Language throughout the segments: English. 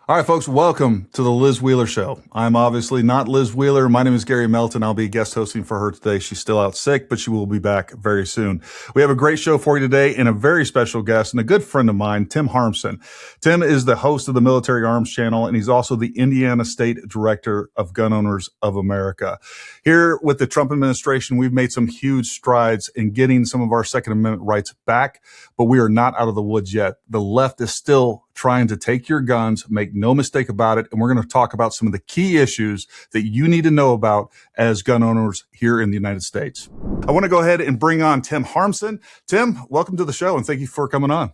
All right, folks, welcome to the Liz Wheeler Show. I'm obviously not Liz Wheeler. My name is Gary Melton. I'll be guest hosting for her today. She's still out sick, but she will be back very soon. We have a great show for you today and a very special guest and a good friend of mine, Tim Harmsen. Tim is the host of the Military Arms Channel, and he's also the Indiana State Director of Gun Owners of America. Here with the Trump administration, we've made some huge strides in getting some of our Second Amendment rights back, but we are not out of the woods yet. The left is still trying to take your guns, make no mistake about it. And we're going to talk about some of the key issues that you need to know about as gun owners here in the United States. I want to go ahead and bring on Tim Harmsen. Tim, welcome to the show, and thank you for coming on.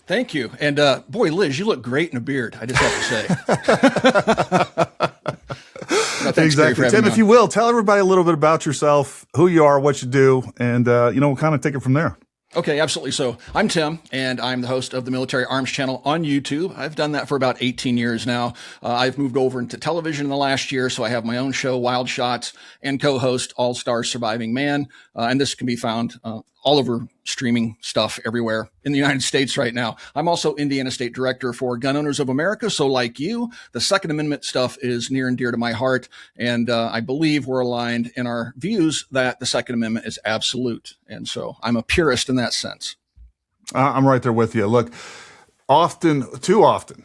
Thank you. And boy, Liz, you look great in a beard, I just have to say. No, exactly. Tim, if you will, tell everybody a little bit about yourself, who you are, what you do, and we'll kind of take it from there. Okay, absolutely. So I'm Tim, and I'm the host of the Military Arms Channel on YouTube. I've done that for about 18 years now. I've moved over into television in the last year, so I have my own show, Wild Shots, and co-host All Stars Surviving Man. And this can be found all over streaming stuff everywhere in the United States right now. I'm also Indiana State Director for Gun Owners of America. So like you, the Second Amendment stuff is near and dear to my heart. And I believe we're aligned in our views that the Second Amendment is absolute. And so I'm a purist in that sense. I'm right there with you. Look, too often,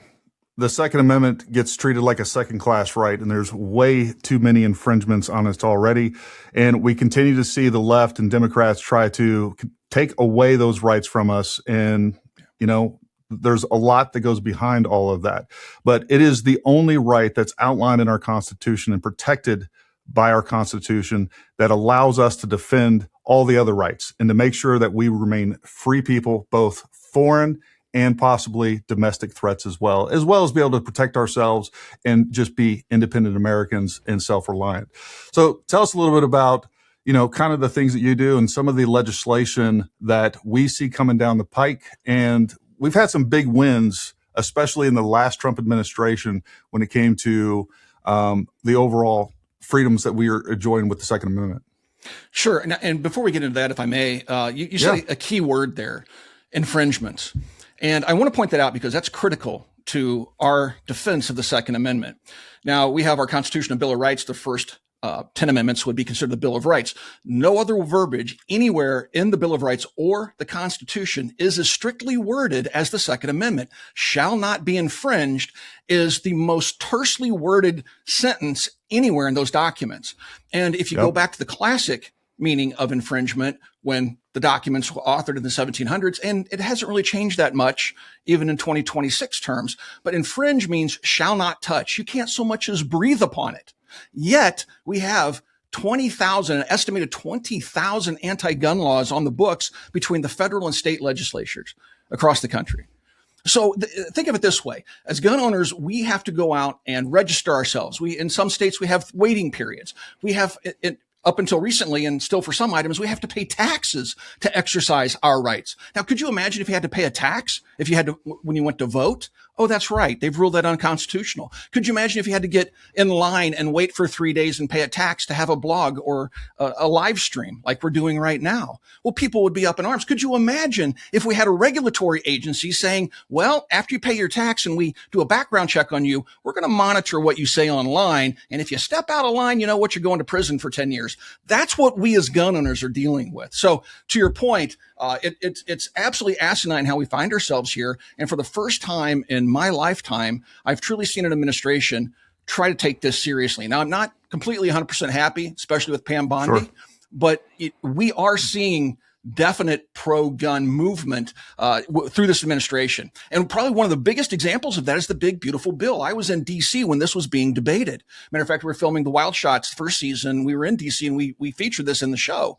the Second Amendment gets treated like a second-class right, and there's way too many infringements on it already. And we continue to see the left and Democrats try to take away those rights from us. And, there's a lot that goes behind all of that. But it is the only right that's outlined in our Constitution and protected by our Constitution that allows us to defend all the other rights and to make sure that we remain free people, both foreign and possibly domestic threats as well as be able to protect ourselves and just be independent Americans and self-reliant. So tell us a little bit about, kind of the things that you do and some of the legislation that we see coming down the pike. And we've had some big wins, especially in the last Trump administration when it came to the overall freedoms that we are enjoying with the Second Amendment. Sure. And before we get into that, if I may, you said a key word there, infringements. And I want to point that out because that's critical to our defense of the Second Amendment. Now, we have our Constitution and Bill of Rights. The first 10 amendments would be considered the Bill of Rights. No other verbiage anywhere in the Bill of Rights or the Constitution is as strictly worded as the Second Amendment. Shall not be infringed is the most tersely worded sentence anywhere in those documents. And if you go back to the classic meaning of infringement when the documents were authored in the 1700s, and it hasn't really changed that much even in 2026 terms, but infringe means shall not touch. You can't so much as breathe upon it. Yet we have 20,000, an estimated 20,000 anti-gun laws on the books between the federal and state legislatures across the country. So think of it this way. As gun owners, we have to go out and register ourselves. In some states, we have waiting periods. We have up until recently, and still for some items, we have to pay taxes to exercise our rights. Now, could you imagine if you had to pay a tax if you had to, when you went to vote? Oh, that's right. They've ruled that unconstitutional. Could you imagine if you had to get in line and wait for 3 days and pay a tax to have a blog or a live stream like we're doing right now? Well, people would be up in arms. Could you imagine if we had a regulatory agency saying, well, after you pay your tax and we do a background check on you, we're going to monitor what you say online. And if you step out of line, you know what, you're going to prison for 10 years. That's what we as gun owners are dealing with. So to your point, it's absolutely asinine how we find ourselves here. And for the first time in my lifetime, I've truly seen an administration try to take this seriously. Now, I'm not completely 100% happy, especially with Pam Bondi, but we are seeing definite pro-gun movement through this administration. And probably one of the biggest examples of that is the big, beautiful bill. I was in D.C. when this was being debated. Matter of fact, we were filming the Wild Shots first season. We were in D.C. and we featured this in the show.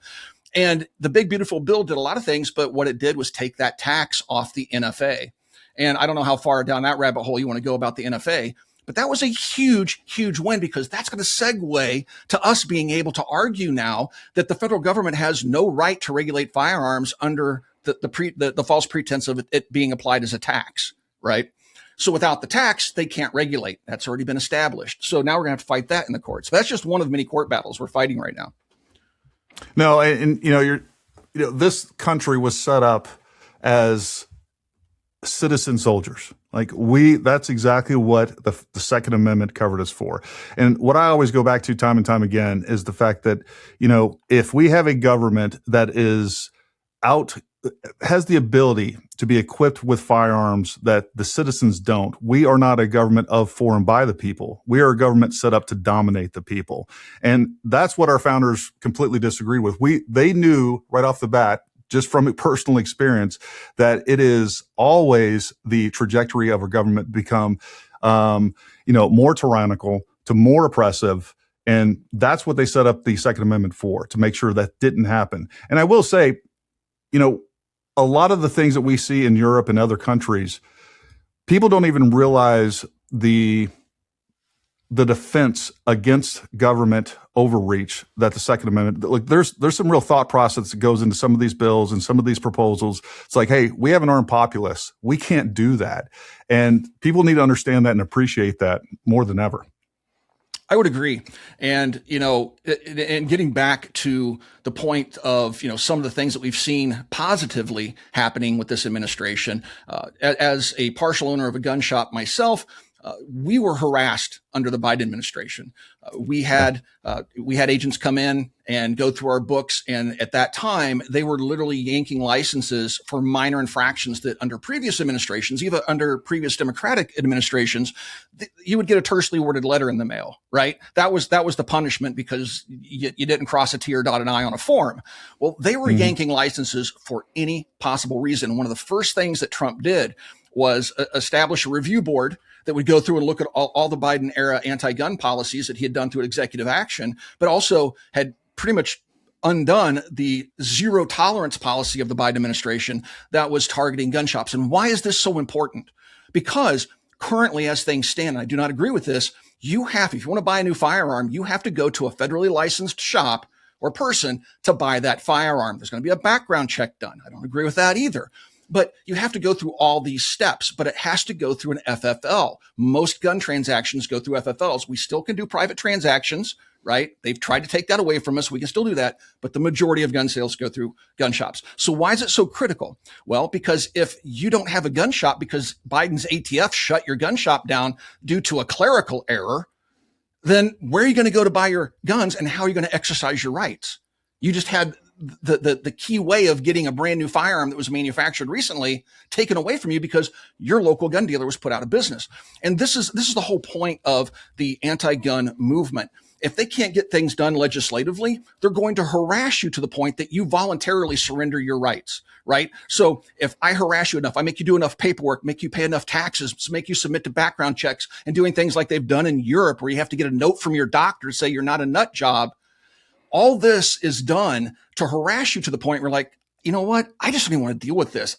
And the big, beautiful bill did a lot of things, but what it did was take that tax off the NFA. And I don't know how far down that rabbit hole you want to go about the NFA, but that was a huge, huge win because that's going to segue to us being able to argue now that the federal government has no right to regulate firearms under the false pretense of it being applied as a tax, right? So without the tax, they can't regulate. That's already been established. So now we're going to have to fight that in the courts. So that's just one of the many court battles we're fighting right now. No, and this country was set up as citizen soldiers. Like that's exactly what the Second Amendment covered us for. And what I always go back to time and time again is the fact that, if we have a government that has the ability to be equipped with firearms that the citizens don't, we are not a government of, for, and by the people. We are a government set up to dominate the people. And that's what our founders completely disagreed with. They knew right off the bat, just from personal experience, that it is always the trajectory of a government become, more tyrannical, to more oppressive. And that's what they set up the Second Amendment for, to make sure that didn't happen. And I will say, a lot of the things that we see in Europe and other countries, people don't even realize the defense against government overreach that the Second Amendment, like there's some real thought process that goes into some of these bills and some of these proposals. It's like, hey, we have an armed populace. We can't do that. And people need to understand that and appreciate that more than ever. I would agree. And, and getting back to the point of, some of the things that we've seen positively happening with this administration, as a partial owner of a gun shop myself, we were harassed under the Biden administration. We had agents come in and go through our books. And at that time, they were literally yanking licenses for minor infractions that under previous administrations, even under previous Democratic administrations, you would get a tersely worded letter in the mail, right? That was the punishment because you didn't cross a T or dot an I on a form. Well, they were yanking licenses for any possible reason. One of the first things that Trump did was establish a review board that would go through and look at all the Biden era anti-gun policies that he had done through executive action, but also had pretty much undone the zero tolerance policy of the Biden administration that was targeting gun shops. And why is this so important? Because currently, as things stand, and I do not agree with this, if you want to buy a new firearm, you have to go to a federally licensed shop or person to buy that firearm. There's going to be a background check done. I don't agree with that either. But you have to go through all these steps, but it has to go through an FFL. Most gun transactions go through FFLs. We still can do private transactions, right? They've tried to take that away from us. We can still do that, but the majority of gun sales go through gun shops. So why is it so critical? Well, because if you don't have a gun shop because Biden's ATF shut your gun shop down due to a clerical error, then where are you going to go to buy your guns and how are you going to exercise your rights? You just had the key way of getting a brand new firearm that was manufactured recently taken away from you because your local gun dealer was put out of business. And this is the whole point of the anti-gun movement. If they can't get things done legislatively, they're going to harass you to the point that you voluntarily surrender your rights, right? So if I harass you enough, I make you do enough paperwork, make you pay enough taxes, make you submit to background checks and doing things like they've done in Europe where you have to get a note from your doctor to say you're not a nut job. All this is done to harass you to the point where like, you know what? I just don't even want to deal with this.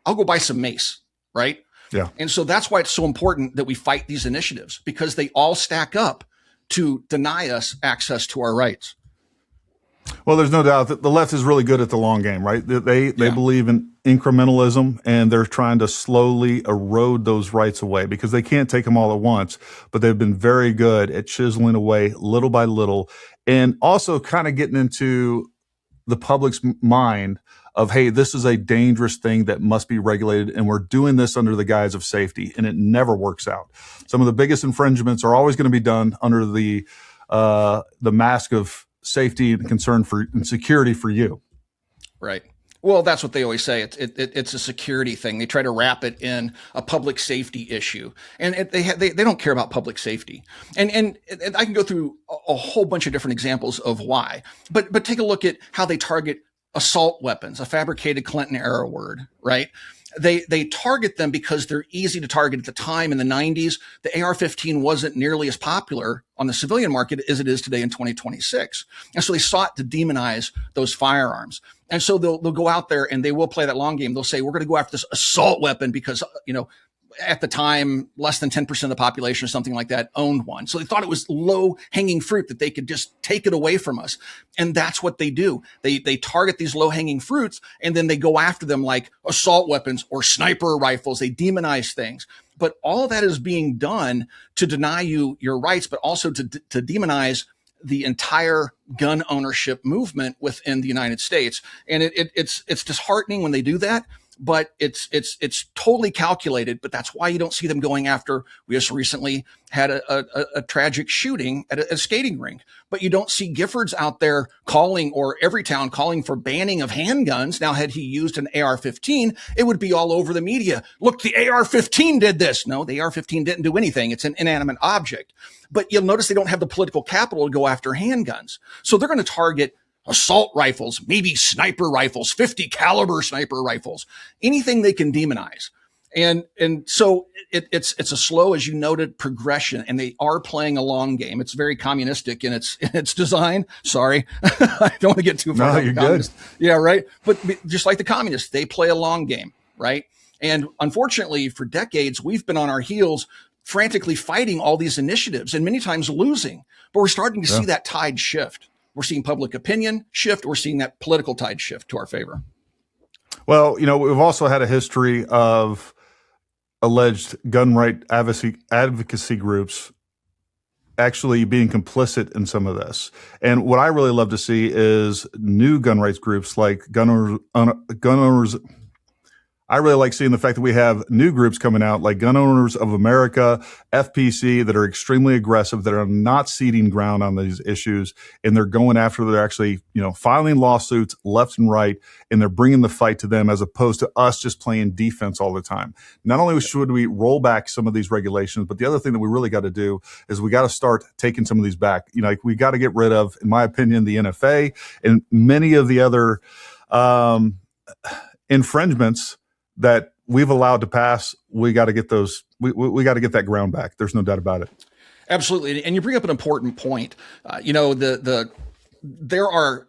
I'll go buy some mace, right? Yeah. And so that's why it's so important that we fight these initiatives because they all stack up to deny us access to our rights. Well, there's no doubt that the left is really good at the long game, right? They believe in incrementalism and they're trying to slowly erode those rights away because they can't take them all at once, but they've been very good at chiseling away little by little and also kind of getting into the public's mind of, hey, this is a dangerous thing that must be regulated and we're doing this under the guise of safety and it never works out. Some of the biggest infringements are always going to be done under the mask of safety and concern for and security for you. Right. Well, that's what they always say. It's a security thing. They try to wrap it in a public safety issue, and they don't care about public safety. And I can go through a whole bunch of different examples of why. But take a look at how they target assault weapons, a fabricated Clinton era word, right? They target them because they're easy to target. At the time in the 90s, the AR-15 wasn't nearly as popular on the civilian market as it is today in 2026. And so they sought to demonize those firearms. And so they'll go out there and they will play that long game. They'll say, we're going to go after this assault weapon because, at the time, less than 10% of the population or something like that owned one. So they thought it was low hanging fruit that they could just take it away from us. And that's what they do. They target these low hanging fruits and then they go after them like assault weapons or sniper rifles. They demonize things. But all of that is being done to deny you your rights, but also to demonize the entire gun ownership movement within the United States. And it's disheartening when they do that. but it's totally calculated. But that's why you don't see them going after. We just recently had a tragic shooting at a skating rink, but you don't see Giffords out there calling, or Everytown calling for banning of handguns. Now, had he used an AR-15, it would be all over the media. Look, the AR-15 did this. No, the AR-15 didn't do anything. It's an inanimate object. But you'll notice they don't have the political capital to go after handguns. So they're going to target assault rifles, maybe sniper rifles, 50 caliber sniper rifles, anything they can demonize. And so it's a slow, as you noted, progression, and they are playing a long game. It's very communistic in its design. Sorry, I don't want to get too far. No, you're good. Yeah, right. But just like the communists, they play a long game, right? And unfortunately, for decades, we've been on our heels, frantically fighting all these initiatives, and many times losing. But we're starting to see that tide shift. We're seeing public opinion shift. We're seeing that political tide shift to our favor. Well, we've also had a history of alleged gun right advocacy groups actually being complicit in some of this. And what I really love to see is new gun rights groups like gun owners. I really like seeing the fact that we have new groups coming out like Gun Owners of America, FPC, that are extremely aggressive, that are not ceding ground on these issues. And they're going after, they're actually, filing lawsuits left and right, and they're bringing the fight to them as opposed to us just playing defense all the time. Not only should we roll back some of these regulations, but the other thing that we really got to do is we got to start taking some of these back. We got to get rid of, in my opinion, the NFA and many of the other infringements that we've allowed to pass. We got to get those. We got to get that ground back. There's no doubt about it. Absolutely, and you bring up an important point. There are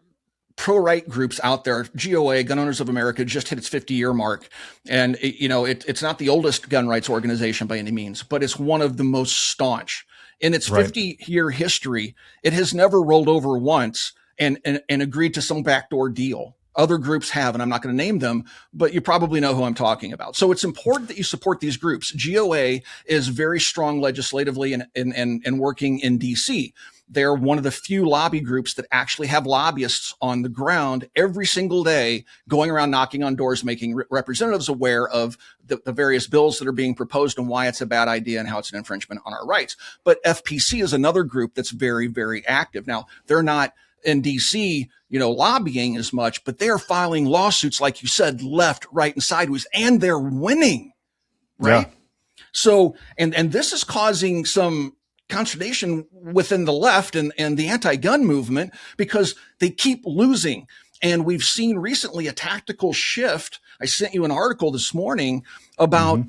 pro-right groups out there. GOA, Gun Owners of America, just hit its 50-year mark, and it's not the oldest gun rights organization by any means, but it's one of the most staunch in its 50-year history. It has never rolled over once and agreed to some backdoor deal. Other groups have, and I'm not going to name them, but you probably know who I'm talking about. So it's important that you support these groups. GOA is very strong legislatively and working in DC. They're one of the few lobby groups that actually have lobbyists on the ground every single day, going around knocking on doors, making representatives aware of the various bills that are being proposed and why it's a bad idea and how it's an infringement on our rights. But FPC is another group that's very, very active. Now, they're not in DC, lobbying as much, but they're filing lawsuits, like you said, left, right, and sideways, and they're winning, right? Yeah. So, and this is causing some consternation within the left and the anti-gun movement because they keep losing. And we've seen recently a tactical shift. I sent you an article this morning about,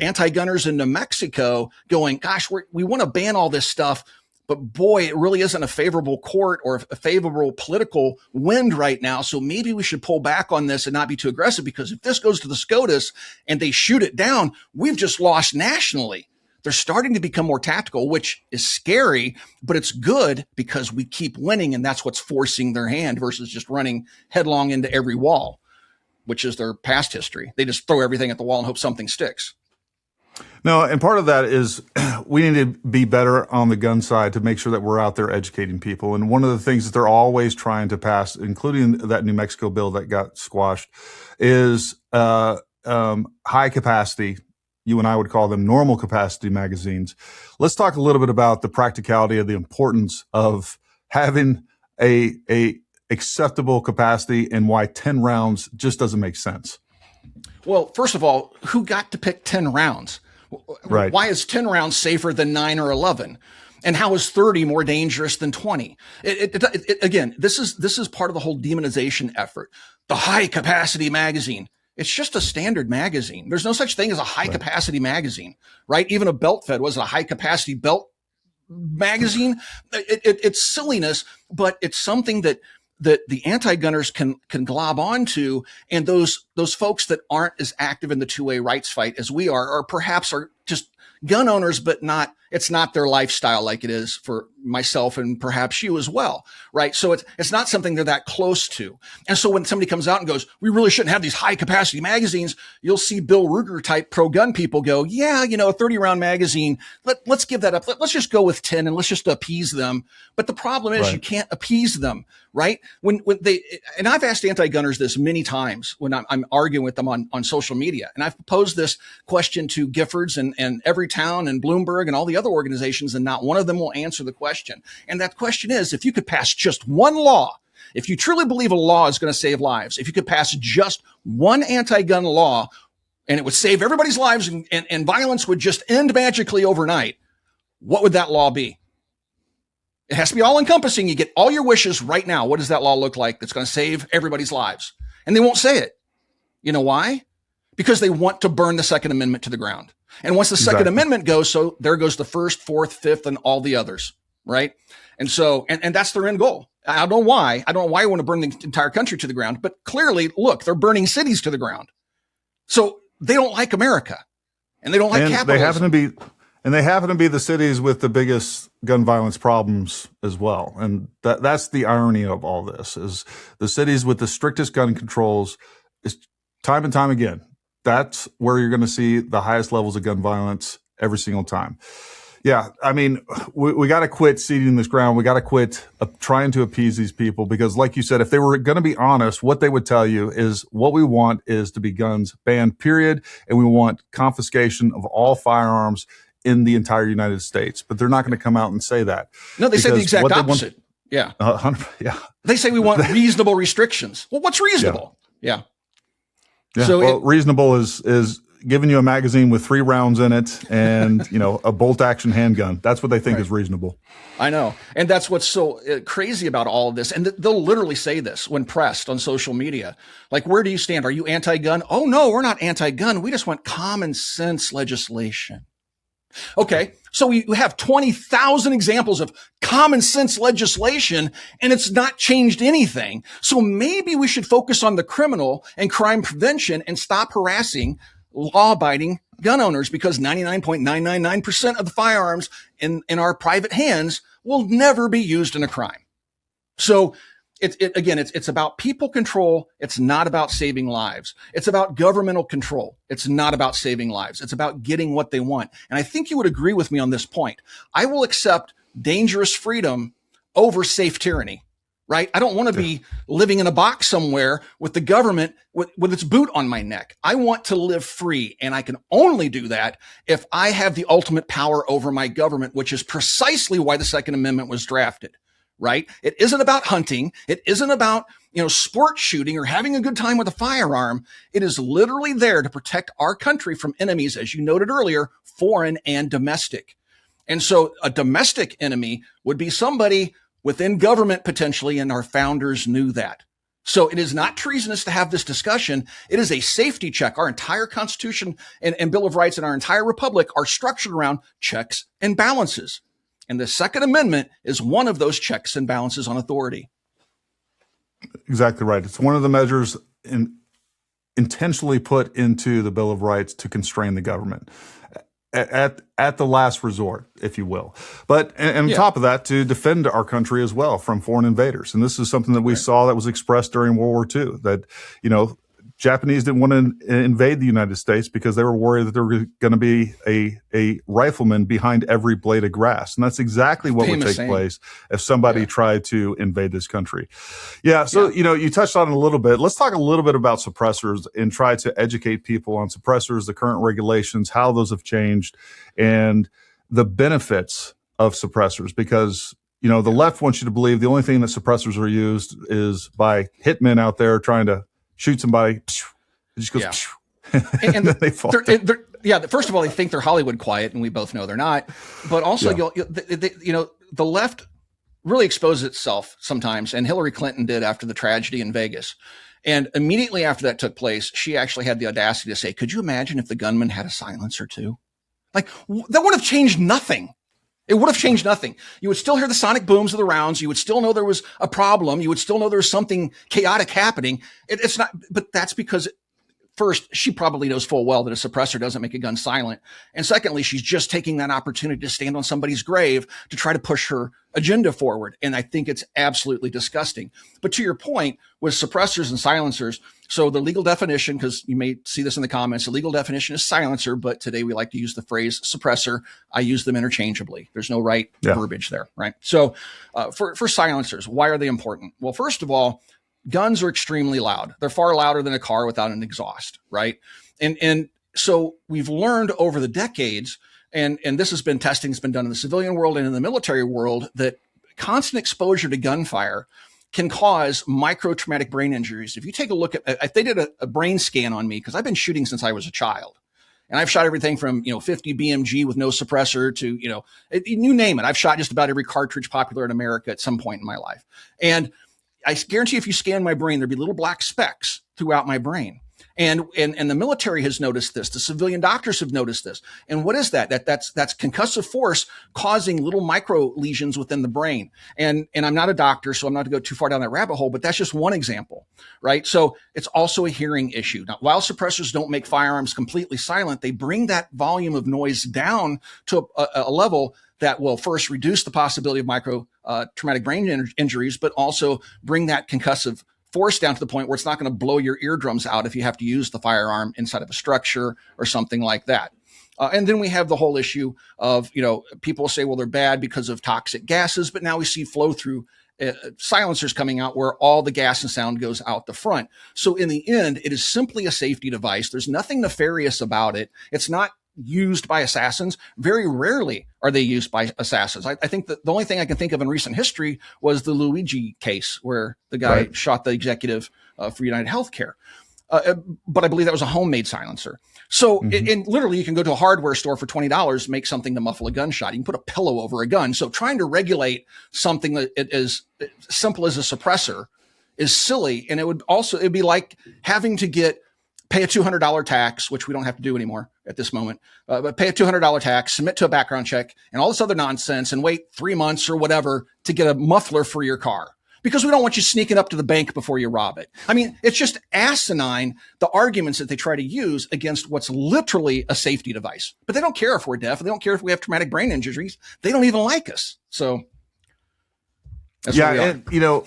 anti-gunners in New Mexico going, gosh, we want to ban all this stuff. But boy, it really isn't a favorable court or a favorable political wind right now. So maybe we should pull back on this and not be too aggressive, because if this goes to the SCOTUS and they shoot it down, we've just lost nationally. They're starting to become more tactical, which is scary, but it's good because we keep winning, and that's what's forcing their hand versus just running headlong into every wall, which is their past history. They just throw everything at the wall and hope something sticks. No, and part of that is we need to be better on the gun side to make sure that we're out there educating people. And one of the things that they're always trying to pass, including that New Mexico bill that got squashed, is high capacity. You and I would call them normal capacity magazines. Let's talk a little bit about the practicality of the importance of having a acceptable capacity and why 10 rounds just doesn't make sense. Well, first of all, who got to pick 10 rounds? Right. Why is 10 rounds safer than 9 or 11? And how is 30 more dangerous than 20? Again, this is part of the whole demonization effort. The high capacity magazine. It's just a standard magazine. There's no such thing as a high capacity magazine, right? Even a belt fed was a high capacity belt magazine. It's silliness, but it's something that the anti-gunners can glob onto, and those folks that aren't as active in the two-way rights fight as we are perhaps are just gun owners, but it's not their lifestyle like it is for myself and perhaps you as well, right? So it's not something they're that close to. And so when somebody comes out and goes, we really shouldn't have these high capacity magazines, you'll see Bill Ruger type pro-gun people go, yeah, a 30-round magazine, let's give that up. Let's just go with 10 and let's just appease them. But the problem is you can't appease them, right? When they, and I've asked anti-gunners this many times when I'm arguing with them on social media. And I've posed this question to Giffords and Everytown and Bloomberg and all the other organizations, and not one of them will answer the question. And that question is, if you could pass just one law, if you truly believe a law is going to save lives, if you could pass just one anti-gun law and it would save everybody's lives and violence would just end magically overnight, what would that law be? It has to be all encompassing. You get all your wishes right now. What does that law look like that's going to save everybody's lives? And they won't say it. You know why? Because they want to burn the Second Amendment to the ground. And once the Second Amendment goes, so there goes the First, Fourth, Fifth, and all the others, right? And so, and that's their end goal. I don't know why. I don't know why you want to burn the entire country to the ground, but clearly, look, they're burning cities to the ground. So they don't like America, and they don't like capitalism. They happen to be the cities with the biggest gun violence problems as well. And that's the irony of all this, is the cities with the strictest gun controls is time and time again. That's where you're going to see the highest levels of gun violence every single time. Yeah, I mean, we got to quit ceding this ground. We got to quit trying to appease these people, because like you said, if they were going to be honest, what they would tell you is what we want is to be guns banned, period. And we want confiscation of all firearms in the entire United States. But they're not going to come out and say that. No, they say the exact opposite. Yeah. Yeah. They say we want reasonable restrictions. Well, what's reasonable? Yeah. Yeah. So reasonable is giving you a magazine with 3 rounds in it and, a bolt action handgun. That's what they think is reasonable. I know. And that's what's so crazy about all of this. And they'll literally say this when pressed on social media. Like, where do you stand? Are you anti-gun? Oh, no, we're not anti-gun. We just want common sense legislation. Okay, so we have 20,000 examples of common sense legislation, and it's not changed anything. So maybe we should focus on the criminal and crime prevention and stop harassing law-abiding gun owners, because 99.999% of the firearms in our private hands will never be used in a crime. So it's about people control. It's not about saving lives. It's about governmental control. It's not about saving lives. It's about getting what they want. And I think you would agree with me on this point. I will accept dangerous freedom over safe tyranny, right? I don't want to be living in a box somewhere with the government with its boot on my neck. I want to live free. And I can only do that if I have the ultimate power over my government, which is precisely why the Second Amendment was drafted. Right? It isn't about hunting. It isn't about, sport shooting or having a good time with a firearm. It is literally there to protect our country from enemies, as you noted earlier, foreign and domestic. And so a domestic enemy would be somebody within government potentially, and our founders knew that. So it is not treasonous to have this discussion. It is a safety check. Our entire Constitution and Bill of Rights and our entire republic are structured around checks and balances. And the Second Amendment is one of those checks and balances on authority. Exactly right. It's one of the measures intentionally put into the Bill of Rights to constrain the government at the last resort, if you will. But and on top of that, to defend our country as well from foreign invaders. And this is something that we saw that was expressed during World War II, that, Japanese didn't want to invade the United States because they were worried that there were going to be a rifleman behind every blade of grass. And that's exactly what would take place if somebody tried to invade this country. Yeah. So, you touched on it a little bit. Let's talk a little bit about suppressors and try to educate people on suppressors, the current regulations, how those have changed, and the benefits of suppressors. Because, the left wants you to believe the only thing that suppressors are used is by hitmen out there trying to shoot somebody, it just goes, and then they fall. First of all, they think they're Hollywood quiet, and we both know they're not. But also, the left really exposes itself sometimes, and Hillary Clinton did after the tragedy in Vegas. And immediately after that took place, she actually had the audacity to say, could you imagine if the gunman had a silencer too? Like, that would have changed nothing. It would have changed nothing. You would still hear the sonic booms of the rounds. You would still know there was a problem. You would still know there was something chaotic happening. It's not, but that's because first, she probably knows full well that a suppressor doesn't make a gun silent. And secondly, she's just taking that opportunity to stand on somebody's grave to try to push her agenda forward. And I think it's absolutely disgusting. But to your point, with suppressors and silencers, so the legal definition, because you may see this in the comments, the legal definition is silencer, but today we like to use the phrase suppressor. I use them interchangeably. There's no right verbiage there, right? So for silencers, why are they important? Well, first of all, guns are extremely loud. They're far louder than a car without an exhaust, right? And so we've learned over the decades, and this has been testing that's been done in the civilian world and in the military world, that constant exposure to gunfire can cause micro-traumatic brain injuries. If you take a look at, if they did a brain scan on me, because I've been shooting since I was a child, and I've shot everything from, 50 BMG with no suppressor to, you name it. I've shot just about every cartridge popular in America at some point in my life. And I guarantee if you scan my brain, there'd be little black specks throughout my brain. And the military has noticed this. The civilian doctors have noticed this. And what is that? That's concussive force causing little micro lesions within the brain. And I'm not a doctor, so I'm not to go too far down that rabbit hole, but that's just one example, right? So it's also a hearing issue. Now, while suppressors don't make firearms completely silent, they bring that volume of noise down to a level that will first reduce the possibility of micro traumatic brain injuries, but also bring that concussive force down to the point where it's not going to blow your eardrums out if you have to use the firearm inside of a structure or something like that. And then we have the whole issue of, people say, well, they're bad because of toxic gases, but now we see flow through silencers coming out where all the gas and sound goes out the front. So in the end, it is simply a safety device. There's nothing nefarious about it. It's not used by assassins. Very rarely are they used by assassins. I think that the only thing I can think of in recent history was the Luigi case where the guy shot the executive for United Healthcare. But I believe that was a homemade silencer. So and literally you can go to a hardware store for $20, make something to muffle a gunshot. You can put a pillow over a gun. So trying to regulate something that is as simple as a suppressor is silly. And it'd be like having to pay a $200 tax, which we don't have to do anymore at this moment, but pay a $200 tax, submit to a background check and all this other nonsense and wait 3 months or whatever to get a muffler for your car because we don't want you sneaking up to the bank before you rob it. I mean, it's just asinine, the arguments that they try to use against what's literally a safety device. But they don't care if we're deaf. They don't care if we have traumatic brain injuries. They don't even like us. So that's what we are. And,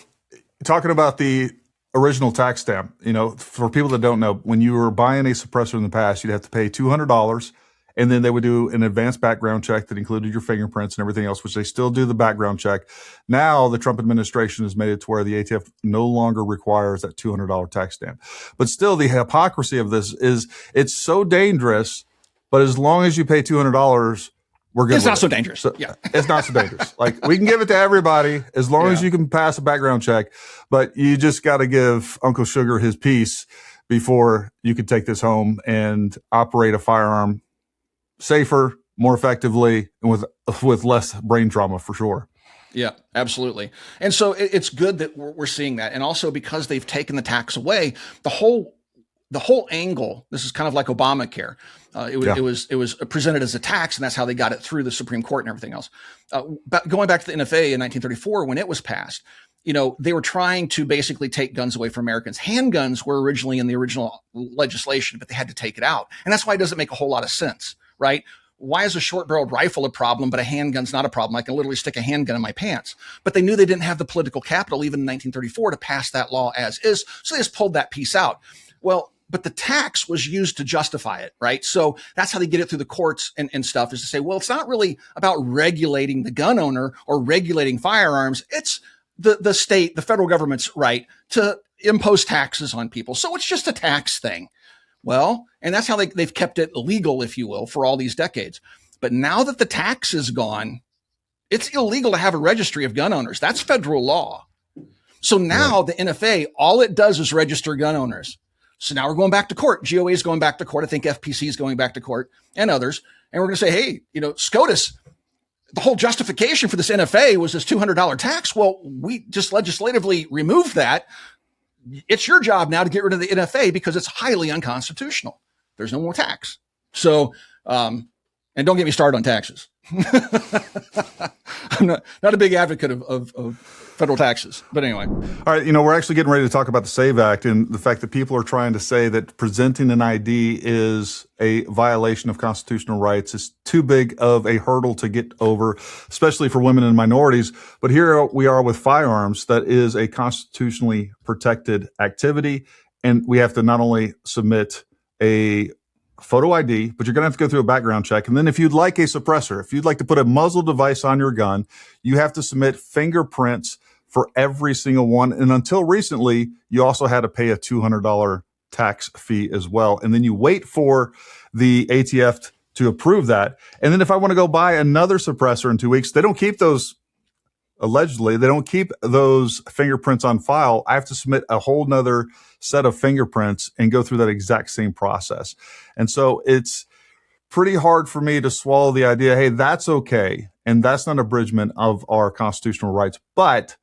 talking about the original tax stamp, for people that don't know, when you were buying a suppressor in the past, you'd have to pay $200 and then they would do an advanced background check that included your fingerprints and everything else, which they still do the background check. Now the Trump administration has made it to where the ATF no longer requires that $200 tax stamp. But still the hypocrisy of this is it's so dangerous, but as long as you pay $200, we're good. It's not so dangerous. So, it's not so dangerous. Like we can give it to everybody as long as you can pass a background check, but you just got to give Uncle Sugar his piece before you could take this home and operate a firearm safer, more effectively, and with less brain trauma for sure. Yeah, absolutely. And so it's good that we're seeing that. And also because they've taken the tax away, the whole angle, this is kind of like Obamacare. It was presented as a tax, and that's how they got it through the Supreme Court and everything else. But going back to the NFA in 1934, when it was passed, they were trying to basically take guns away from Americans. Handguns were originally in the original legislation, but they had to take it out. And that's why it doesn't make a whole lot of sense, right? Why is a short-barreled rifle a problem, but a handgun's not a problem? I can literally stick a handgun in my pants. But they knew they didn't have the political capital, even in 1934, to pass that law as is. So they just pulled that piece out. Well, but the tax was used to justify it, right? So that's how they get it through the courts and stuff, is to say, well, it's not really about regulating the gun owner or regulating firearms. It's the state, the federal government's right to impose taxes on people. So it's just a tax thing. Well, and that's how they've kept it legal, if you will, for all these decades. But now that the tax is gone, it's illegal to have a registry of gun owners. That's federal law. So now the NFA, all it does is register gun owners. So now we're going back to court. GOA is going back to court. I think FPC is going back to court and others. And we're going to say, hey, SCOTUS, the whole justification for this NFA was this $200 tax. Well, we just legislatively removed that. It's your job now to get rid of the NFA because it's highly unconstitutional. There's no more tax. So, and don't get me started on taxes. I'm not a big advocate of federal taxes. But anyway. All right. We're actually getting ready to talk about the SAVE Act and the fact that people are trying to say that presenting an ID is a violation of constitutional rights is too big of a hurdle to get over, especially for women and minorities. But here we are with firearms. That is a constitutionally protected activity. And we have to not only submit a photo ID, but you're going to have to go through a background check. And then if you'd like a suppressor, if you'd like to put a muzzle device on your gun, you have to submit fingerprints for every single one. And until recently, you also had to pay a $200 tax fee as well. And then you wait for the ATF to approve that. And then if I want to go buy another suppressor in 2 weeks, they don't keep those, allegedly, they don't keep those fingerprints on file. I have to submit a whole nother set of fingerprints and go through that exact same process. And so it's pretty hard for me to swallow the idea, hey, that's okay. And that's not abridgment of our constitutional rights, but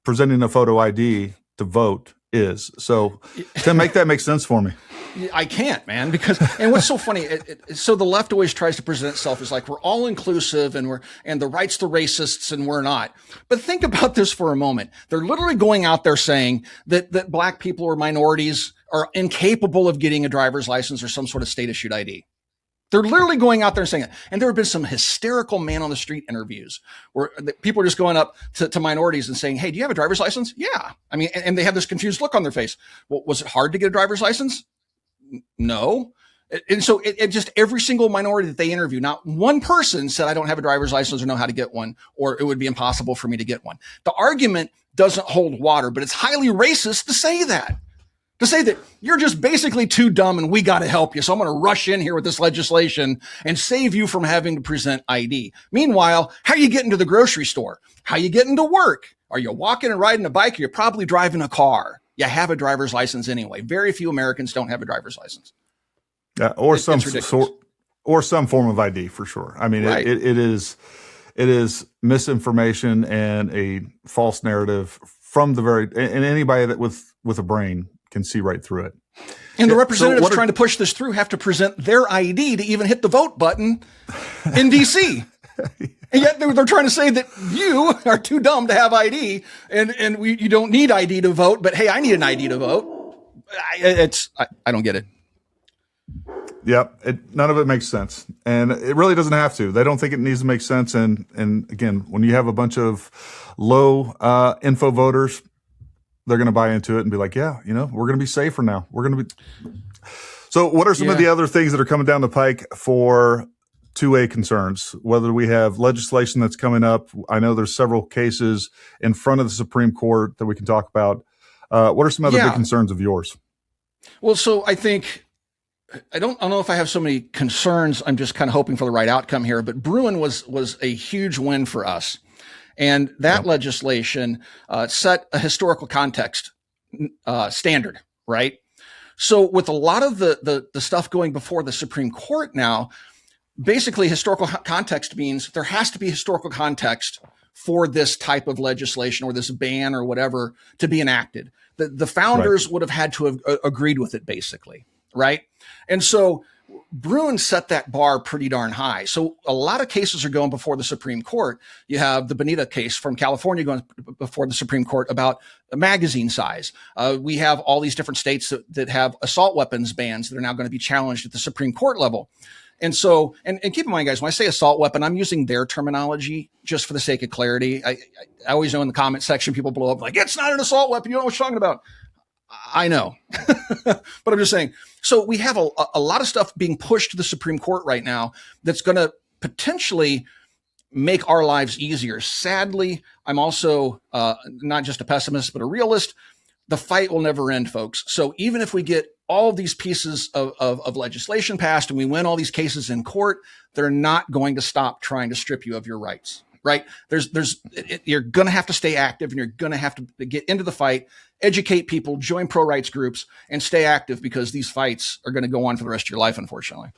presenting a photo ID to vote is. So Tim, make that make sense for me. I can't, man, because, and what's so funny, so the left always tries to present itself as like, we're all inclusive and the right's the racists and we're not. But think about this for a moment. They're literally going out there saying that black people or minorities are incapable of getting a driver's license or some sort of state issued ID. They're literally going out there and saying it. And there have been some hysterical man on the street interviews where people are just going up to minorities and saying, hey, do you have a driver's license? Yeah. I mean, and they have this confused look on their face. Well, was it hard to get a driver's license? No. And so it just every single minority that they interview, not one person said, I don't have a driver's license or know how to get one, or it would be impossible for me to get one. The argument doesn't hold water, but it's highly racist to say that. To say that you're just basically too dumb and we got to help you. So I'm going to rush in here with this legislation and save you from having to present ID. Meanwhile, how are you getting to the grocery store? How are you getting to work? Are you walking and riding a bike? Or you're probably driving a car. You have a driver's license anyway. Very few Americans don't have a driver's license. Yeah, or some form of ID for sure. I mean, right. It is misinformation and a false narrative from the very, and anybody that with a brain can see right through it. And the representatives trying to push this through have to present their ID to even hit the vote button in DC. And yet they're trying to say that you are too dumb to have ID and you don't need ID to vote, but hey, I need an ID to vote. I don't get it. Yep. None of it makes sense. And it really doesn't have to. They don't think it needs to make sense. And again, when you have a bunch of low info voters, they're going to buy into it and be like, yeah, we're going to be safer now. We're going to be. So what are some of the other things that are coming down the pike for 2A concerns? Whether we have legislation that's coming up. I know there's several cases in front of the Supreme Court that we can talk about. What are some other big concerns of yours? Well, so I think, I don't know if I have so many concerns. I'm just kind of hoping for the right outcome here, but Bruin was a huge win for us. And that legislation set a historical context standard, right? So with a lot of the stuff going before the Supreme Court now, basically historical context means there has to be historical context for this type of legislation or this ban or whatever to be enacted. The founders would have had to have agreed with it, basically, right? And so Bruin set that bar pretty darn high. So a lot of cases are going before the Supreme Court. You have the Bonita case from California going before the Supreme Court about magazine size. We have all these different states that have assault weapons bans that are now going to be challenged at the Supreme Court level. And so, and keep in mind, guys, when I say assault weapon, I'm using their terminology just for the sake of clarity. I always know in the comment section, people blow up like, it's not an assault weapon. You don't know what you're talking about. I know, but I'm just saying. So we have a lot of stuff being pushed to the Supreme Court right now that's going to potentially make our lives easier. Sadly, I'm also not just a pessimist, but a realist. The fight will never end, folks. So even if we get all these pieces of legislation passed and we win all these cases in court, they're not going to stop trying to strip you of your rights, right? You're going to have to stay active and you're going to have to get into the fight, educate people, join pro-rights groups, and stay active because these fights are going to go on for the rest of your life, unfortunately.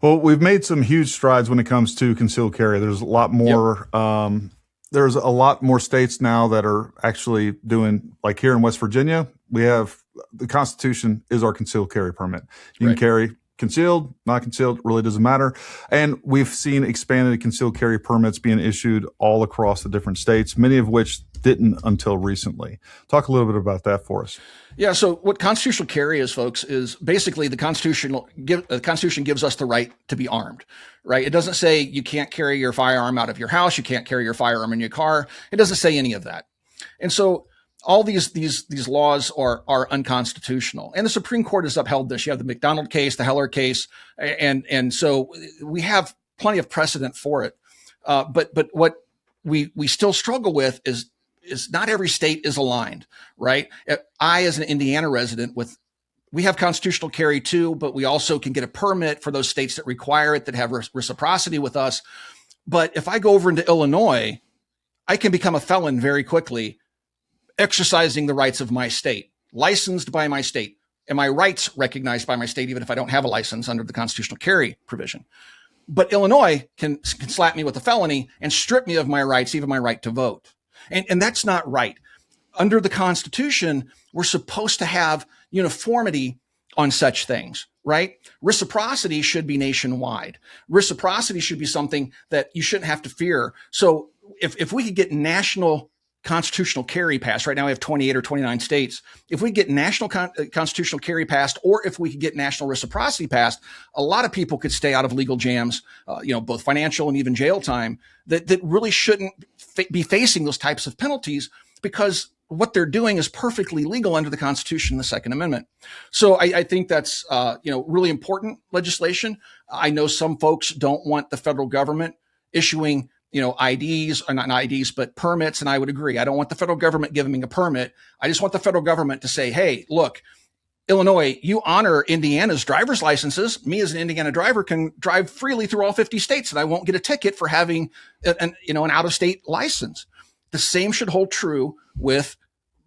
Well, we've made some huge strides when it comes to concealed carry. There's a lot more. There's a lot more states now that are actually doing, like here in West Virginia, we have the Constitution is our concealed carry permit. You can concealed, not concealed, really doesn't matter. And we've seen expanded concealed carry permits being issued all across the different states, many of which didn't until recently. Talk a little bit about that for us. Yeah. So what constitutional carry is, folks, is basically the Constitution gives us the right to be armed, right? It doesn't say you can't carry your firearm out of your house. You can't carry your firearm in your car. It doesn't say any of that. And so all these laws are unconstitutional, and the Supreme Court has upheld this. You have the McDonald case, the Heller case, and so we have plenty of precedent for it. But what we still struggle with is not every state is aligned, right? I, as an Indiana resident, we have constitutional carry too, but we also can get a permit for those states that require it, that have reciprocity with us. But if I go over into Illinois, I can become a felon very quickly, exercising the rights of my state, licensed by my state, and my rights recognized by my state, even if I don't have a license under the constitutional carry provision. But Illinois can slap me with a felony and strip me of my rights, even my right to vote. And that's not right. Under the Constitution, we're supposed to have uniformity on such things, right? Reciprocity should be nationwide. Reciprocity should be something that you shouldn't have to fear. So if we could get national constitutional carry passed, right now we have 28 or 29 states. If we get national constitutional carry passed, or if we could get national reciprocity passed, a lot of people could stay out of legal jams, both financial and even jail time, that really shouldn't be facing those types of penalties, because what they're doing is perfectly legal under the Constitution and the Second Amendment. So I think that's really important legislation. I know some folks don't want the federal government issuing IDs, or not IDs, but permits. And I would agree. I don't want the federal government giving me a permit. I just want the federal government to say, hey, look, Illinois, you honor Indiana's driver's licenses. Me as an Indiana driver can drive freely through all 50 states, and I won't get a ticket for having an out-of-state license. The same should hold true with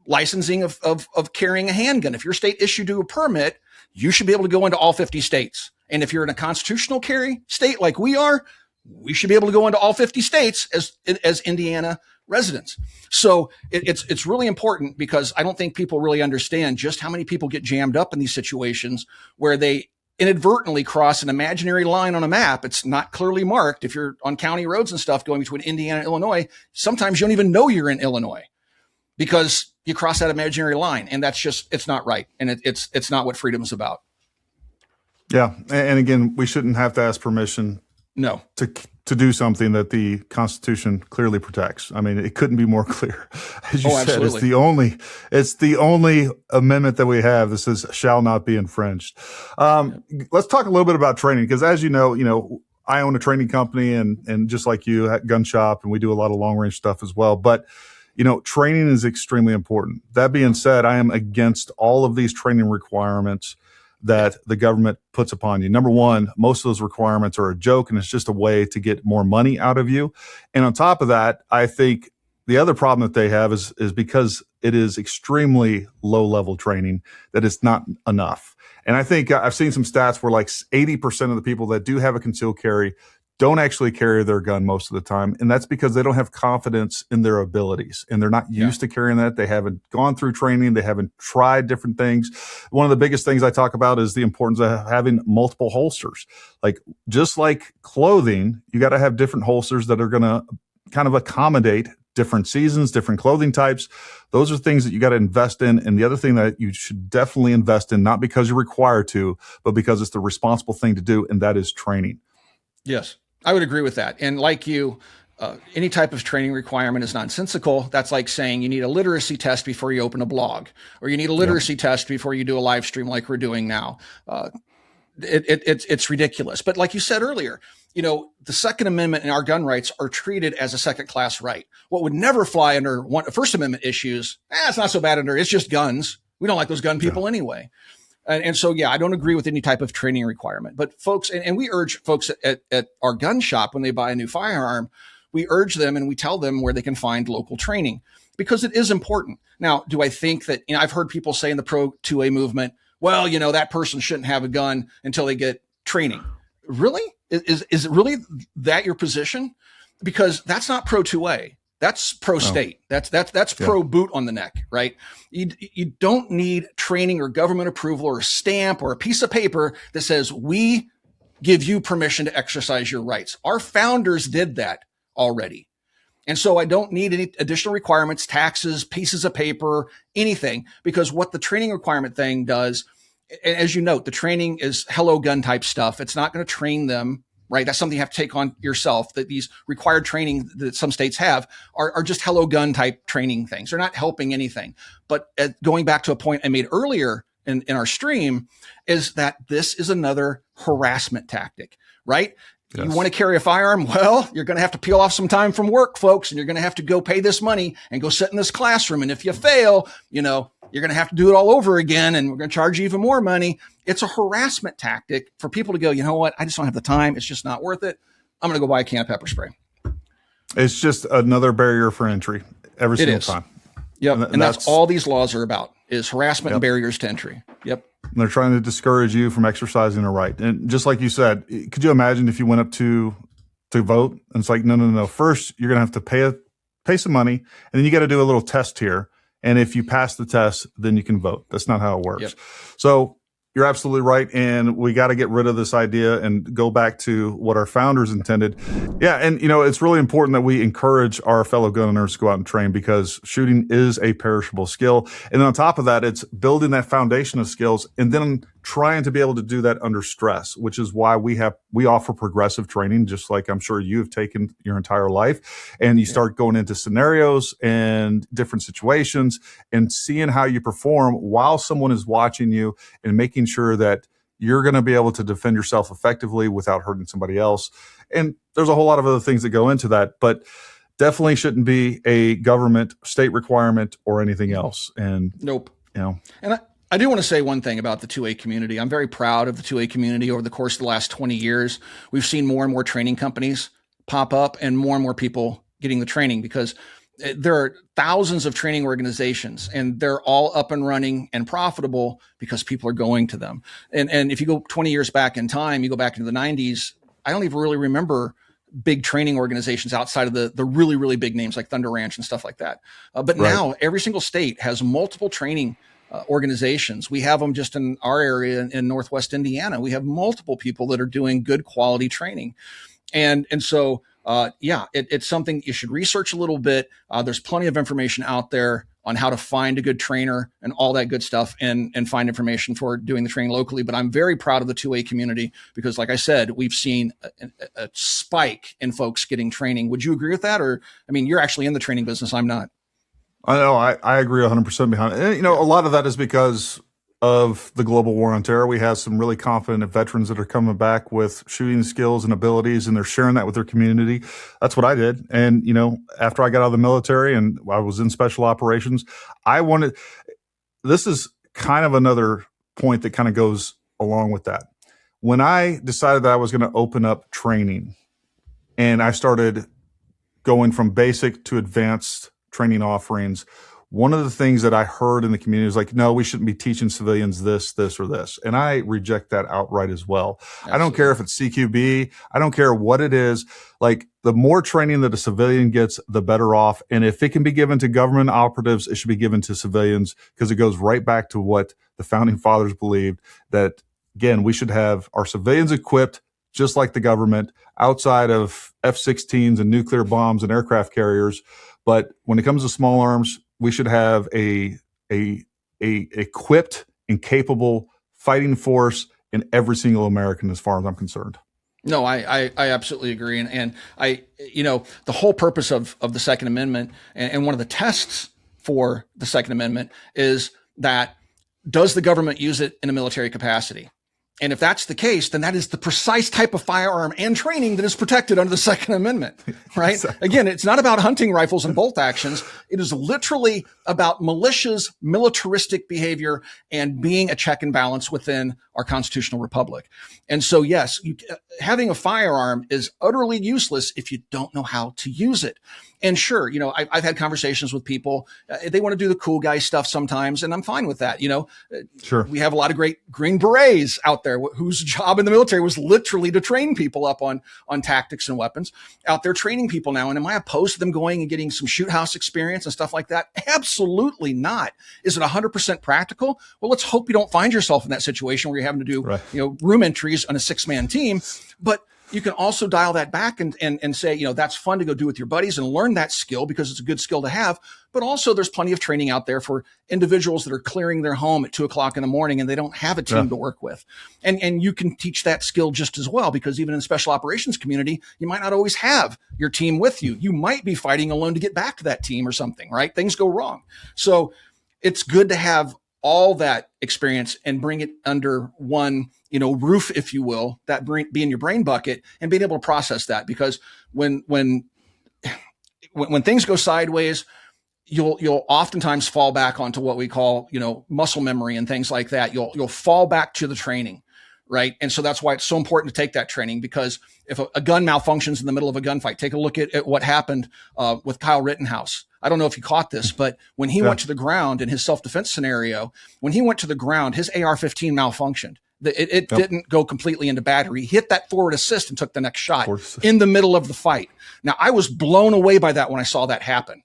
licensing of carrying a handgun. If your state issued you a permit, you should be able to go into all 50 states. And if you're in a constitutional carry state like we are, we should be able to go into all 50 states as Indiana residents. So it's really important, because I don't think people really understand just how many people get jammed up in these situations where they inadvertently cross an imaginary line on a map. It's not clearly marked. If you're on county roads and stuff going between Indiana and Illinois, sometimes you don't even know you're in Illinois because you cross that imaginary line. And that's just, it's not right. And it's not what freedom is about. Yeah. And again, we shouldn't have to ask permission to do something that the Constitution clearly protects. I mean, it couldn't be more clear. As you said, absolutely. it's the only amendment that we have that says shall not be infringed. Let's talk a little bit about training, because as you know, I own a training company, and just like you, at gun shop, and we do a lot of long range stuff as well. But training is extremely important. That being said, I am against all of these training requirements that the government puts upon you. Number one, most of those requirements are a joke, and it's just a way to get more money out of you. And on top of that, I think the other problem that they have is because it is extremely low level training, that it's not enough. And I think I've seen some stats where like 80% of the people that do have a concealed carry don't actually carry their gun most of the time. And that's because they don't have confidence in their abilities, and they're not used to carrying that. They haven't gone through training. They haven't tried different things. One of the biggest things I talk about is the importance of having multiple holsters. Like, just like clothing, you got to have different holsters that are going to kind of accommodate different seasons, different clothing types. Those are things that you got to invest in. And the other thing that you should definitely invest in, not because you're required to, but because it's the responsible thing to do, and that is training. Yes, I would agree with that. And like you, any type of training requirement is nonsensical. That's like saying you need a literacy test before you open a blog, or you need a literacy test before you do a live stream like we're doing now. It's ridiculous. But like you said earlier, the Second Amendment and our gun rights are treated as a second class right. What would never fly under First Amendment issues, it's not so bad under, it's just guns. We don't like those gun people anyway. And so, I don't agree with any type of training requirement. But folks, and we urge folks at our gun shop, when they buy a new firearm, we urge them and we tell them where they can find local training, because it is important. Now, do I think that, I've heard people say in the Pro 2A movement, well, that person shouldn't have a gun until they get training. Really? Is it really that your position? Because that's not Pro 2A. That's pro state. That's pro boot on the neck, right? You don't need training or government approval or a stamp or a piece of paper that says we give you permission to exercise your rights. Our founders did that already. And so I don't need any additional requirements, taxes, pieces of paper, anything, because what the training requirement thing does, as you note, the training is hello gun type stuff. It's not going to train them, right? That's something you have to take on yourself. That these required training that some states have are just hello gun type training things. They're not helping anything. But going back to a point I made earlier in our stream, is that this is another harassment tactic, right? Yes. You want to carry a firearm? Well, you're going to have to peel off some time from work, folks, and you're going to have to go pay this money and go sit in this classroom. And if you fail, you're going to have to do it all over again, and we're going to charge you even more money. It's a harassment tactic for people to go, you know what? I just don't have the time. It's just not worth it. I'm going to go buy a can of pepper spray. It's just another barrier for entry every single time. Yep. And that's all these laws are about, is harassment and barriers to entry. Yep. And they're trying to discourage you from exercising a right. And just like you said, could you imagine if you went up to vote and it's like, no. First, you're going to have to pay some money, and then you got to do a little test here. And if you pass the test, then you can vote. That's not how it works. Yep. So you're absolutely right. And we got to get rid of this idea and go back to what our founders intended. Yeah. And, it's really important that we encourage our fellow gun owners to go out and train, because shooting is a perishable skill. And on top of that, it's building that foundation of skills and then trying to be able to do that under stress, which is why we offer progressive training, just like I'm sure you have taken your entire life. And you start going into scenarios and different situations and seeing how you perform while someone is watching you, and making sure that you're going to be able to defend yourself effectively without hurting somebody else. And there's a whole lot of other things that go into that, but definitely shouldn't be a government, state requirement or anything else. And nope. And I do want to say one thing about the 2A community. I'm very proud of the 2A community. Over the course of the last 20 years, we've seen more and more training companies pop up and more people getting the training, because there are thousands of training organizations, and they're all up and running and profitable because people are going to them. And if you go 20 years back in time, you go back into the 90s, I don't even really remember big training organizations outside of the really, really big names like Thunder Ranch and stuff like that. But now every single state has multiple training organizations. We have them just in our area in Northwest Indiana. We have multiple people that are doing good quality training. And so, it's something you should research a little bit. There's plenty of information out there on how to find a good trainer and all that good stuff, and find information for doing the training locally. But I'm very proud of the 2A community, because like I said, we've seen a spike in folks getting training. Would you agree with that? Or, you're actually in the training business. I'm not. I know. I agree 100% behind it. And, a lot of that is because of the global war on terror. We have some really confident veterans that are coming back with shooting skills and abilities, and they're sharing that with their community. That's what I did. And, after I got out of the military and I was in special operations, this is kind of another point that kind of goes along with that. When I decided that I was going to open up training, and I started going from basic to advanced training offerings, one of the things that I heard in the community is like, no, we shouldn't be teaching civilians this, or this. And I reject that outright as well. Absolutely. I don't care if it's CQB. I don't care what it is. Like, the more training that a civilian gets, the better off. And if it can be given to government operatives, it should be given to civilians, because it goes right back to what the founding fathers believed, that, again, we should have our civilians equipped just like the government, outside of F-16s and nuclear bombs and aircraft carriers. But when it comes to small arms, we should have a equipped and capable fighting force in every single American, as far as I'm concerned. No, I absolutely agree. And the whole purpose of the Second Amendment, and one of the tests for the Second Amendment, is that, does the government use it in a military capacity? And if that's the case, then that is the precise type of firearm and training that is protected under the Second Amendment, right? Exactly. Again, it's not about hunting rifles and bolt actions. It is literally about militias, militaristic behavior, and being a check and balance within our constitutional republic. And so, yes, having a firearm is utterly useless if you don't know how to use it. And sure, I've had conversations with people. They want to do the cool guy stuff sometimes, and I'm fine with that. Sure. We have a lot of great Green Berets out there whose job in the military was literally to train people up on tactics and weapons, out there training people now. And am I opposed to them going and getting some shoot house experience and stuff like that? Absolutely not. Is it 100% practical? Well, let's hope you don't find yourself in that situation where you're having to do room entries on a 6-man team. But you can also dial that back and say, that's fun to go do with your buddies and learn that skill because it's a good skill to have. But also there's plenty of training out there for individuals that are clearing their home at 2:00 in the morning and they don't have a team to work with. And you can teach that skill just as well, because even in the special operations community, you might not always have your team with you. You might be fighting alone to get back to that team or something, right? Things go wrong. So it's good to have all that experience and bring it under one, roof, if you will, that be in your brain bucket and being able to process that. Because when things go sideways, you'll oftentimes fall back onto what we call, muscle memory and things like that. You'll fall back to the training, right? And so that's why it's so important to take that training, because if a gun malfunctions in the middle of a gunfight, take a look at what happened with Kyle Rittenhouse. I don't know if you caught this, but when he went to the ground in his self-defense scenario, when he went to the ground, his AR-15 malfunctioned. It didn't go completely into battery. He hit that forward assist and took the next shot in the middle of the fight. Now, I was blown away by that when I saw that happen,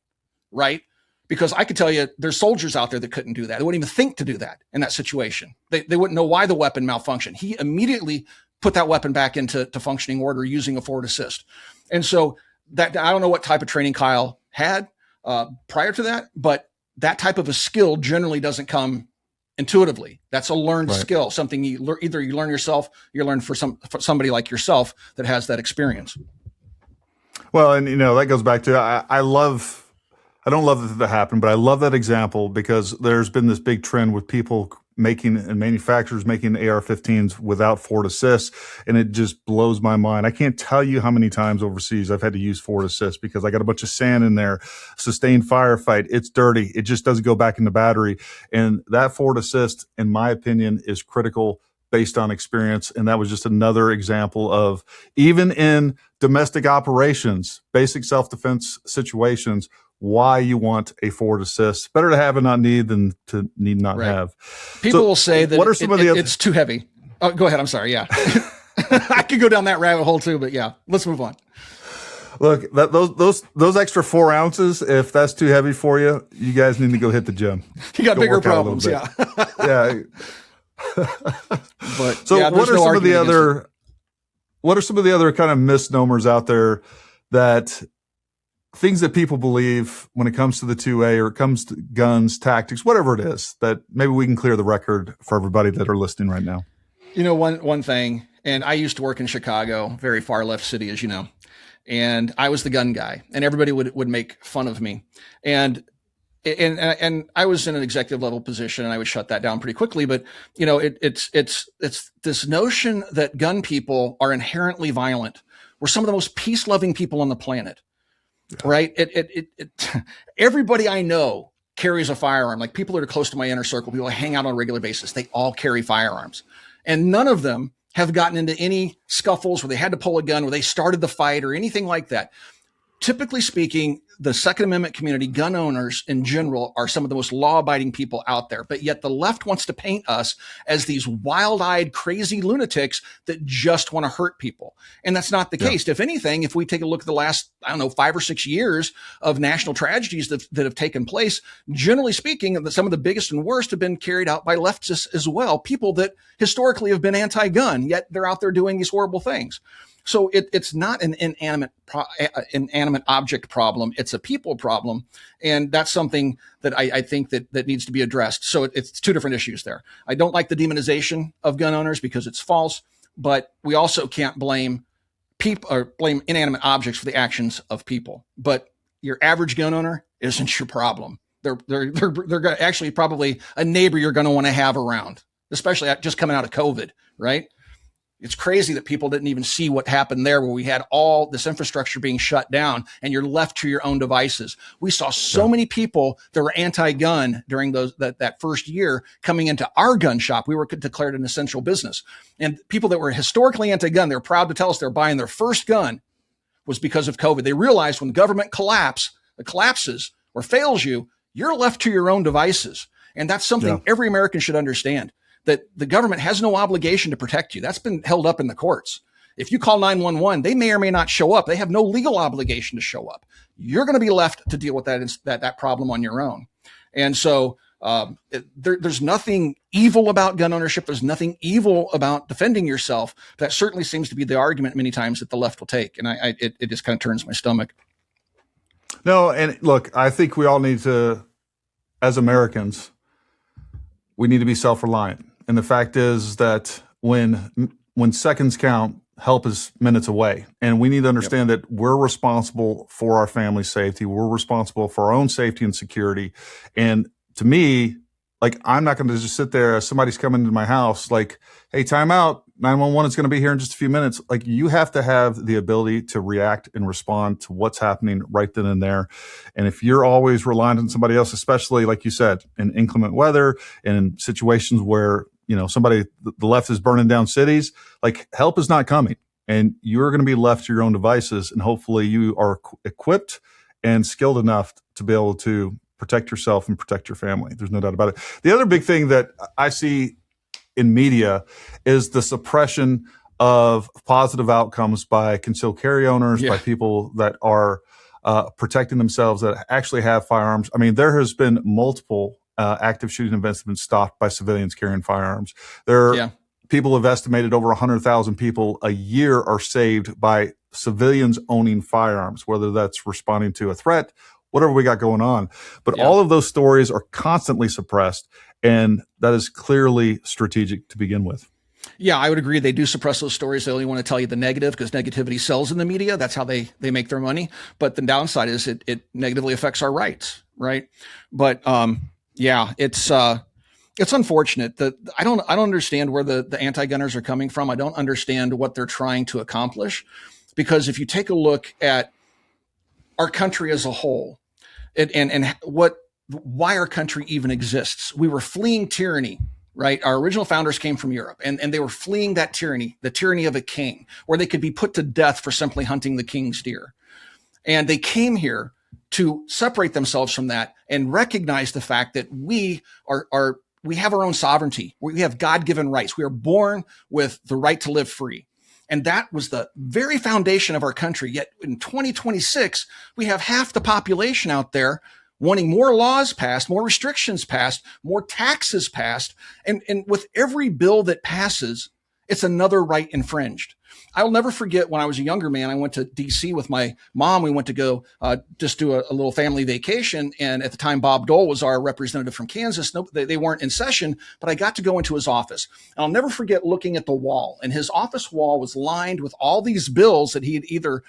right? Because I could tell you there's soldiers out there that couldn't do that. They wouldn't even think to do that in that situation. They wouldn't know why the weapon malfunctioned. He immediately put that weapon back into functioning order using a forward assist. And so that, I don't know what type of training Kyle had prior to that, but that type of a skill generally doesn't come intuitively. That's a learned skill, something either you learn yourself, you learn for somebody like yourself that has that experience. Well, and that goes back to, I don't love that happened, but I love that example because there's been this big trend with people making and manufacturers making AR-15s without forward assist, and it just blows my mind. I can't tell you how many times overseas I've had to use forward assist because I got a bunch of sand in there, sustained firefight, it's dirty, it just doesn't go back in the battery. And that forward assist, in my opinion, is critical based on experience. And that was just another example of, even in domestic operations, basic self-defense situations, why you want a forward assist. Better to have and not need than to need not have. People will say that it's too heavy. Oh, go ahead. I'm sorry. Yeah. I could go down that rabbit hole too, but yeah, let's move on. Look, those extra 4 ounces, if that's too heavy for you, you guys need to go hit the gym. You got bigger problems. Yeah. Yeah. But so what are some of the other kind of misnomers out there, that things that people believe when it comes to the 2A or it comes to guns, tactics, whatever it is, that maybe we can clear the record for everybody that are listening right now? One thing, and I used to work in Chicago, very far left city, as you know, and I was the gun guy, and everybody would make fun of me. And I was in an executive level position, and I would shut that down pretty quickly. But it's this notion that gun people are inherently violent. We're some of the most peace loving people on the planet. Right. Everybody I know carries a firearm. Like people that are close to my inner circle, people I hang out on a regular basis, they all carry firearms, and none of them have gotten into any scuffles where they had to pull a gun, where they started the fight or anything like that. Typically speaking, the Second Amendment community, gun owners in general, are some of the most law-abiding people out there. But yet the left wants to paint us as these wild-eyed, crazy lunatics that just want to hurt people. And that's not the case. If anything, if we take a look at the last, 5 or 6 years of national tragedies that have taken place, generally speaking, some of the biggest and worst have been carried out by leftists as well, people that historically have been anti-gun, yet they're out there doing these horrible things. So it's not an inanimate object problem. It's a people problem. And that's something that I think that needs to be addressed. So it's two different issues there. I don't like the demonization of gun owners because it's false, but we also can't blame people or blame inanimate objects for the actions of people. But your average gun owner isn't your problem. They're actually probably a neighbor you're going to want to have around, especially just coming out of COVID, right? It's crazy that people didn't even see what happened there, where we had all this infrastructure being shut down and you're left to your own devices. We saw so many people that were anti-gun during that first year coming into our gun shop. We were declared an essential business. And people that were historically anti-gun, they're proud to tell us they're buying their first gun was because of COVID. They realized when government collapses or fails you, you're left to your own devices. And that's something every American should understand, that the government has no obligation to protect you. That's been held up in the courts. If you call 911, they may or may not show up. They have no legal obligation to show up. You're going to be left to deal with that problem on your own. And so there's nothing evil about gun ownership. There's nothing evil about defending yourself. That certainly seems to be the argument many times that the left will take. And it just kind of turns my stomach. No, and look, I think we all need to, as Americans, we need to be self-reliant. And the fact is that when seconds count, help is minutes away. And we need to understand that we're responsible for our family's safety. We're responsible for our own safety and security. And to me, like, I'm not going to just sit there as somebody's coming into my house, like, hey, time out. 911 is going to be here in just a few minutes. Like, you have to have the ability to react and respond to what's happening right then and there. And if you're always reliant on somebody else, especially like you said, in inclement weather and in situations where, the left is burning down cities, like, help is not coming and you're going to be left to your own devices. And hopefully you are equipped and skilled enough to be able to protect yourself and protect your family. There's no doubt about it. The other big thing that I see in media is the suppression of positive outcomes by concealed carry owners, by people that are protecting themselves, that actually have firearms. I mean, there has been multiple active shooting events that have been stopped by civilians carrying firearms. People have estimated over 100,000 people a year are saved by civilians owning firearms, whether that's responding to a threat, whatever we got going on. But all of those stories are constantly suppressed. And that is clearly strategic to begin with. Yeah, I would agree. They do suppress those stories. They only want to tell you the negative because negativity sells in the media. That's how they make their money. But the downside is it negatively affects our rights, right? But it's unfortunate that I don't understand where the anti-gunners are coming from. I don't understand what they're trying to accomplish, because if you take a look at our country as a whole and why our country even exists. We were fleeing tyranny, right? Our original founders came from Europe and they were fleeing that tyranny, the tyranny of a king, where they could be put to death for simply hunting the king's deer. And they came here to separate themselves from that and recognize the fact that we have our own sovereignty. We have God-given rights. We are born with the right to live free. And that was the very foundation of our country. Yet in 2026, we have half the population out there wanting more laws passed, more restrictions passed, more taxes passed. And with every bill that passes, it's another right infringed. I'll never forget when I was a younger man, I went to DC with my mom. We went to go just do a little family vacation. And at the time, Bob Dole was our representative from Kansas. No, they weren't in session, but I got to go into his office. And I'll never forget looking at the wall. And his office wall was lined with all these bills that he had either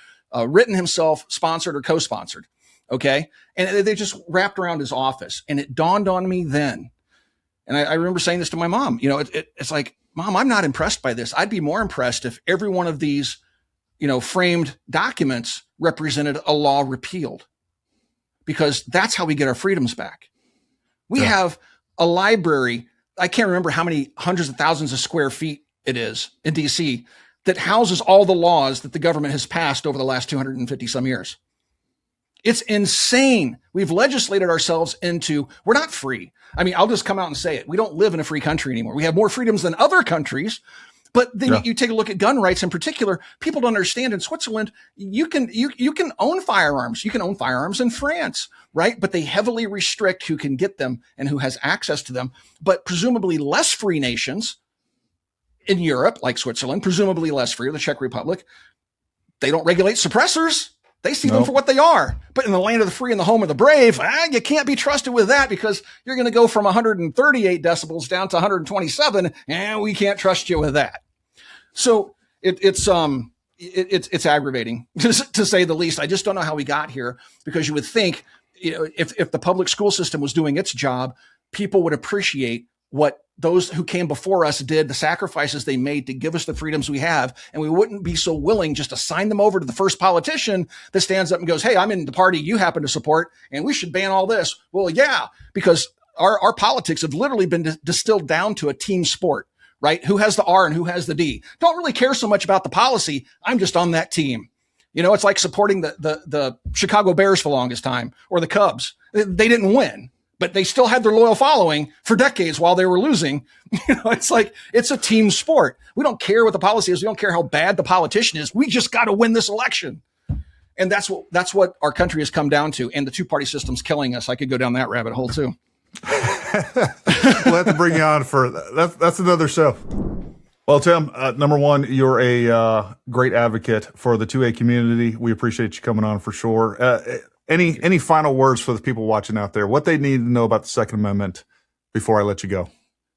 written himself, sponsored, or co-sponsored. Okay. And they just wrapped around his office. And it dawned on me then. And I remember saying this to my mom, it's like, Mom, I'm not impressed by this. I'd be more impressed if every one of these, framed documents represented a law repealed, because that's how we get our freedoms back. We have a library. I can't remember how many hundreds of thousands of square feet it is in DC that houses all the laws that the government has passed over the last 250 some years. It's insane. We've legislated ourselves into, we're not free. I mean, I'll just come out and say it. We don't live in a free country anymore. We have more freedoms than other countries. But then you take a look at gun rights in particular. People don't understand in Switzerland, you can own firearms. You can own firearms in France, right? But they heavily restrict who can get them and who has access to them. But presumably less free nations in Europe, like Switzerland, presumably less free, the Czech Republic, they don't regulate suppressors. They see them for what they are. But in the land of the free and the home of the brave, you can't be trusted with that, because you're going to go from 138 decibels down to 127, and we can't trust you with that. So it's aggravating to say the least. I just don't know how we got here, because you would think, if the public school system was doing its job, people would appreciate what those who came before us did, the sacrifices they made to give us the freedoms we have. And we wouldn't be so willing just to sign them over to the first politician that stands up and goes, hey, I'm in the party you happen to support, and we should ban all this. Well, yeah, because our politics have literally been distilled down to a team sport, right? Who has the R and who has the D? Don't really care so much about the policy. I'm just on that team. You know, it's like supporting the Chicago Bears for the longest time, or the Cubs. They didn't win, but they still had their loyal following for decades while they were losing. You know, it's like, it's a team sport. We don't care what the policy is. We don't care how bad the politician is. We just got to win this election. And that's what our country has come down to. And the two-party system's killing us. I could go down that rabbit hole too. We'll have to bring you on for that's another show. Well, Tim, number one, you're a great advocate for the 2A community. We appreciate you coming on for sure. Any final words for the people watching out there? What they need to know about the Second Amendment before I let you go?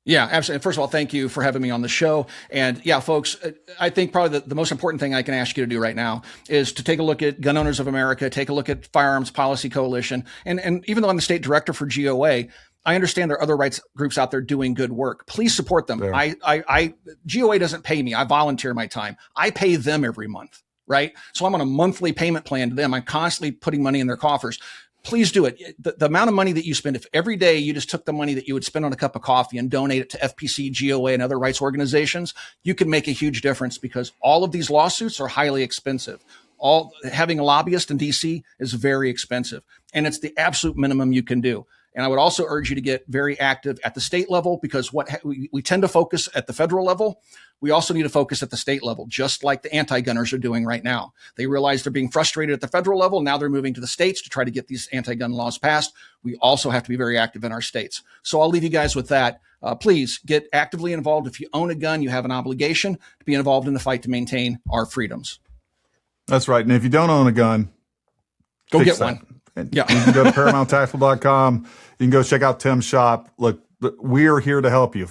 Yeah, absolutely. First of all, thank you for having me on the show. And yeah, folks, I think probably the most important thing I can ask you to do right now is to take a look at Gun Owners of America, take a look at Firearms Policy Coalition. And even though I'm the state director for GOA, I understand there are other rights groups out there doing good work. Please support them. GOA doesn't pay me. I volunteer my time. I pay them every month, right? So I'm on a monthly payment plan to them. I'm constantly putting money in their coffers. Please do it. The amount of money that you spend, if every day you just took the money that you would spend on a cup of coffee and donate it to FPC, GOA, and other rights organizations, you can make a huge difference, because all of these lawsuits are highly expensive. Having a lobbyist in DC is very expensive, and it's the absolute minimum you can do. And I would also urge you to get very active at the state level, because we tend to focus at the federal level. We also need to focus at the state level, just like the anti-gunners are doing right now. They realize they're being frustrated at the federal level. Now they're moving to the states to try to get these anti-gun laws passed. We also have to be very active in our states. So I'll leave you guys with that. Please get actively involved. If you own a gun, you have an obligation to be involved in the fight to maintain our freedoms. That's right. And if you don't own a gun, go get one. Yeah. You can go to ParamountTactical.com. You can go check out Tim's shop. Look, we are here to help you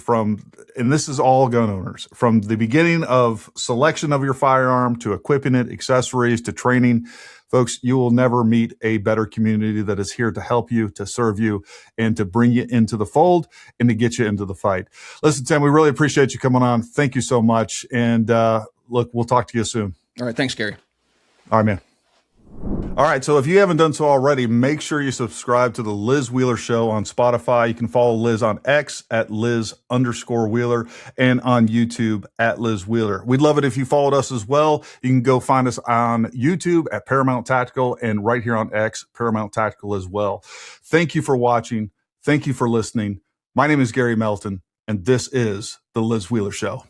and this is all gun owners, from the beginning of selection of your firearm to equipping it, accessories to training. Folks, you will never meet a better community that is here to help you, to serve you, and to bring you into the fold and to get you into the fight. Listen, Tim, we really appreciate you coming on. Thank you so much. And look, we'll talk to you soon. All right. Thanks, Gary. All right, man. All right, so if you haven't done so already, make sure you subscribe to the Liz Wheeler Show on Spotify. You can follow Liz on X at Liz_Wheeler and on YouTube at Liz Wheeler. We'd love it if you followed us as well. You can go find us on YouTube at Paramount Tactical, and right here on X, Paramount Tactical as well. Thank you for watching. Thank you for listening. My name is Gary Melton, and this is the Liz Wheeler Show.